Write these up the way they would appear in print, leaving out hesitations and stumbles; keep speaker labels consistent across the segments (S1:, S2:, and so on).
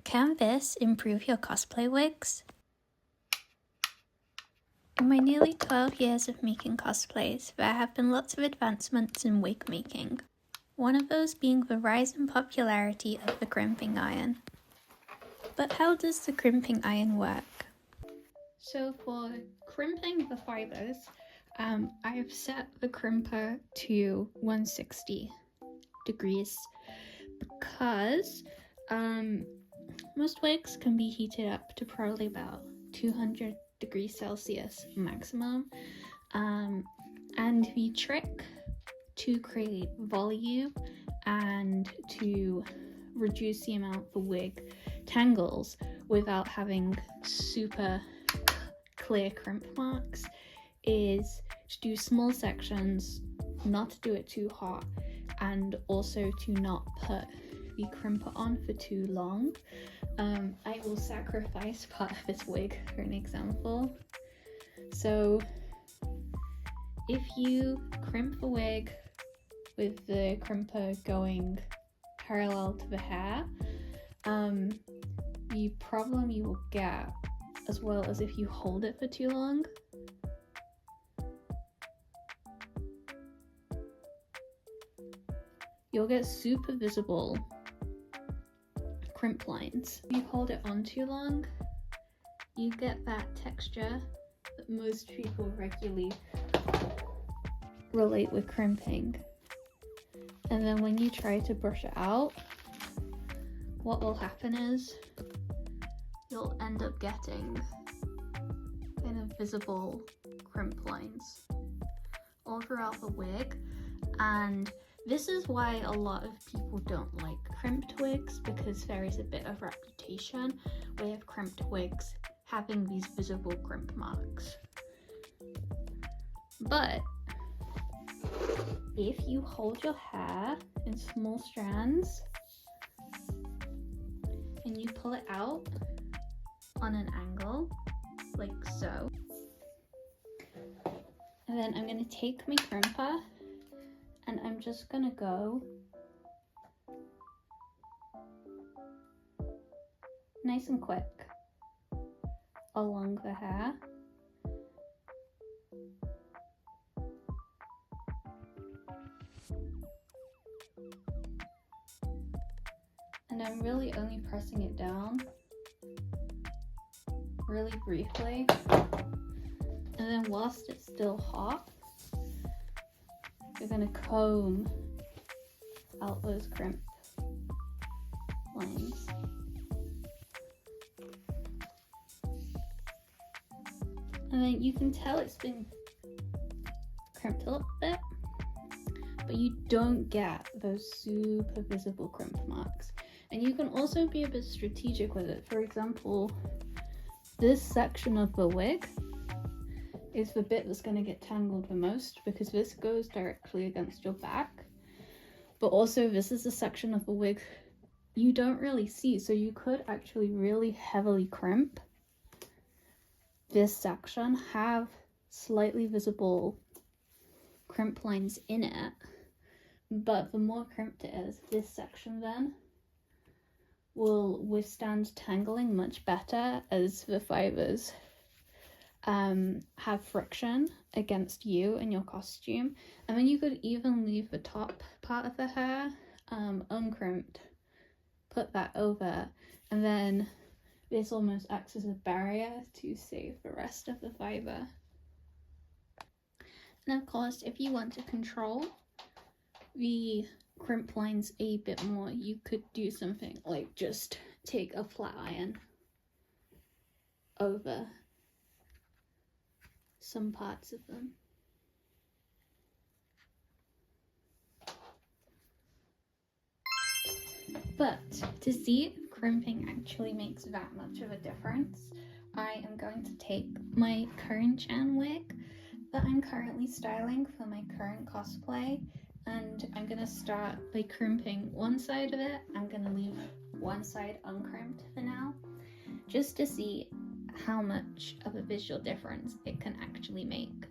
S1: Can this improve your cosplay wigs? In my nearly 12 years of making cosplays, there have been lots of advancements in wig making. One of those being the rise in popularity of the crimping iron. But how does the crimping iron work? So for crimping the fibres, I have set the crimper to 160 degrees because most wigs can be heated up to probably about 200 degrees Celsius maximum, and the trick to create volume and to reduce the amount the wig tangles without having super clear crimp marks is to do small sections, not to do it too hot, and also to not put the crimper on for too long. I will sacrifice part of this wig for an example. So if you crimp the wig with the crimper going parallel to the hair, the problem you will get, as well as if you hold it for too long, you'll get super visible crimp lines. If you hold it on too long, you get that texture that most people regularly relate with crimping. And then when you try to brush it out, what will happen is you'll end up getting kind of visible crimp lines all throughout the wig. And this is why a lot of people don't like crimped wigs, because there is a bit of reputation with crimped wigs having these visible crimp marks. But if you hold your hair in small strands and you pull it out on an angle like so, and then I'm going to take my crimper and I'm just going to go nice and quick along the hair. And I'm really only pressing it down really briefly. And then whilst it's still hot, you're going to comb out those crimp lines. And then you can tell it's been crimped a little bit, but you don't get those super visible crimp marks. And you can also be a bit strategic with it. For example, this section of the wig is the bit that's going to get tangled the most, because this goes directly against your back. But also this is a section of the wig you don't really see, so you could actually really heavily crimp this section, have slightly visible crimp lines in it, but the more crimped it is, this section then will withstand tangling much better, as the fibres have friction against you and your costume. And then you could even leave the top part of the hair uncrimped, put that over, and then this almost acts as a barrier to save the rest of the fibre. And of course, if you want to control the crimp lines a bit more, you could do something like just take a flat iron over some parts of them. But to see if crimping actually makes that much of a difference, I am going to take my current Chan wig that I'm currently styling for my current cosplay, and I'm going to start by crimping one side of it. I'm going to leave one side uncrimped for now, just to see how much of a visual difference it can actually make.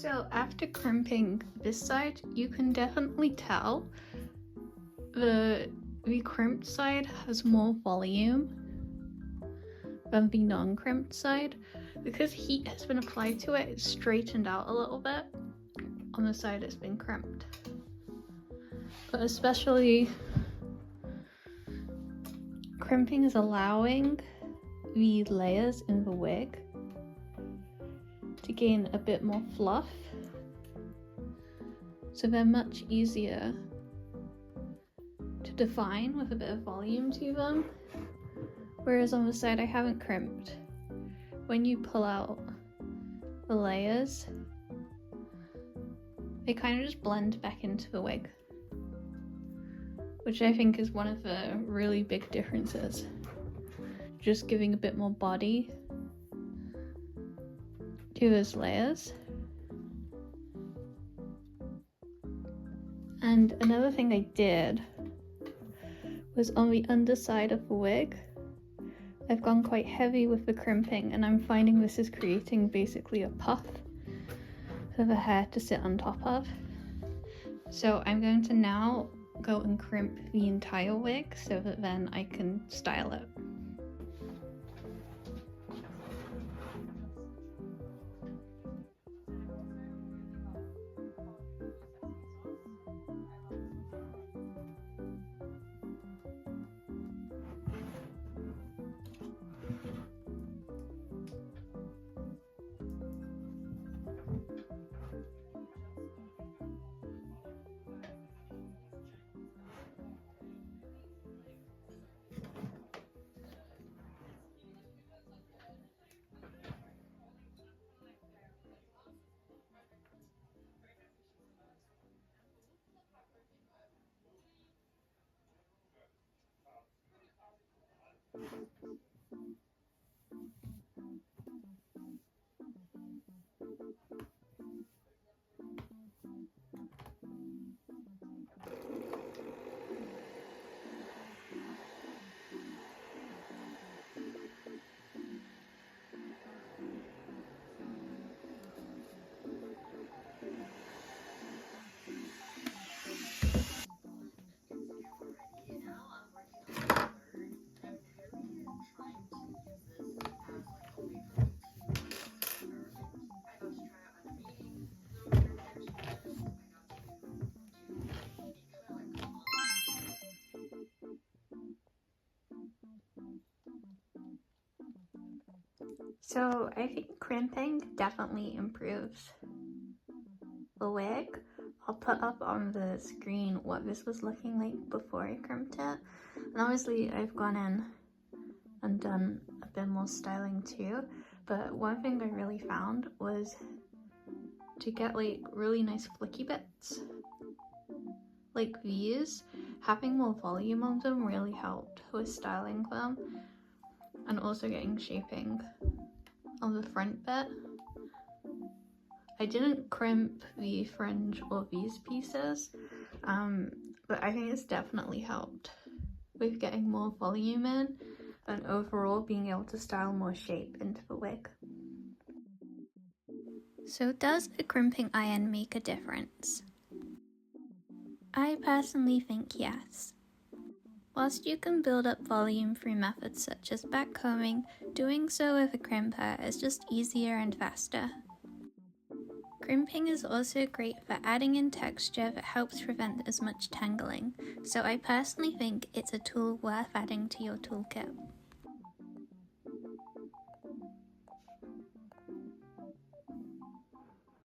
S1: So after crimping this side, you can definitely tell the crimped side has more volume than the non-crimped side. Because heat has been applied to it, it's straightened out a little bit on the side it's been crimped. But especially crimping is allowing the layers in the wig to gain a bit more fluff, so they're much easier to define with a bit of volume to them. Whereas on the side I haven't crimped, when you pull out the layers, they kind of just blend back into the wig, which I think is one of the really big differences. Just giving a bit more body to those layers. And another thing I did was on the underside of the wig, I've gone quite heavy with the crimping, and I'm finding this is creating basically a puff for the hair to sit on top of. So I'm going to now go and crimp the entire wig so that then I can style it. So I think crimping definitely improves the wig. I'll put up on the screen what this was looking like before I crimped it. And obviously I've gone in and done a bit more styling too. But one thing I really found was to get like really nice flicky bits like these. Having more volume on them really helped with styling them, and also getting shaping on the front bit. I didn't crimp the fringe or these pieces, but I think it's definitely helped with getting more volume in and overall being able to style more shape into the wig. So does a crimping iron make a difference? I personally think yes. Whilst you can build up volume through methods such as backcombing, doing so with a crimper is just easier and faster. Crimping is also great for adding in texture that helps prevent as much tangling, so I personally think it's a tool worth adding to your toolkit.